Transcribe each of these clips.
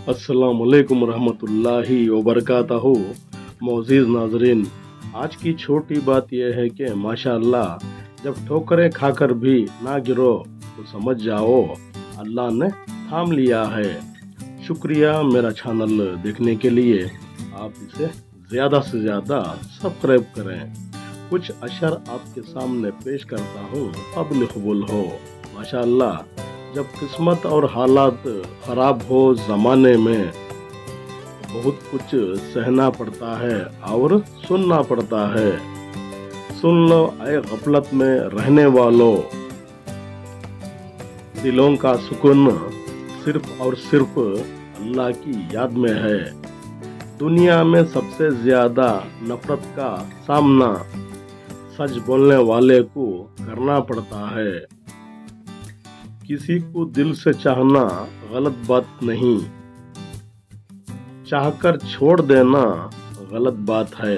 अस्सलाम वालेकुम रहमतुल्लाहि व बरकातहू। मोअज़्ज़िज़ नाज़रीन, आज की छोटी बात यह है कि माशाअल्लाह जब ठोकरें खाकर भी ना गिरो तो समझ जाओ अल्लाह ने थाम लिया है। शुक्रिया मेरा चैनल देखने के लिए। आप इसे ज़्यादा से ज़्यादा सब्सक्राइब करें। कुछ अशर आपके सामने पेश करता हूँ, काबिल कबूल हो। माशाअल्लाह, जब किस्मत और हालात ख़राब हो ज़माने में बहुत कुछ सहना पड़ता है और सुनना पड़ता है। सुन लो ऐ गफलत में रहने वालों, दिलों का सुकून सिर्फ और सिर्फ अल्लाह की याद में है। दुनिया में सबसे ज़्यादा नफरत का सामना सच बोलने वाले को करना पड़ता है। किसी को दिल से चाहना गलत बात नहीं, चाहकर छोड़ देना गलत बात है।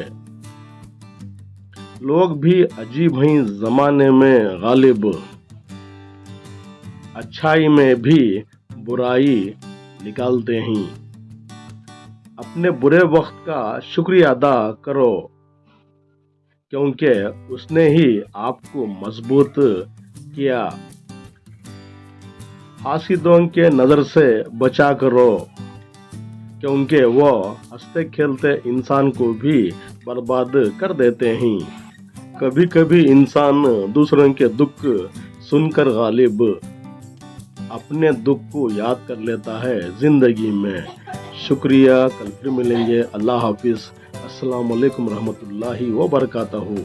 लोग भी अजीब हैं जमाने में गालिब, अच्छाई में भी बुराई निकालते हैं। अपने बुरे वक्त का शुक्रिया अदा करो, क्योंकि उसने ही आपको मजबूत किया। हासिदों के नज़र से बचा करो, क्योंकि वो हंसते खेलते इंसान को भी बर्बाद कर देते हैं। कभी कभी इंसान दूसरों के दुख सुनकर गालिब अपने दुख को याद कर लेता है जिंदगी में। शुक्रिया, कल फिर मिलेंगे। अल्लाह हाफिज़। अस्सलाम वालेकुम रहमतुल्लाहि व बरकातहू।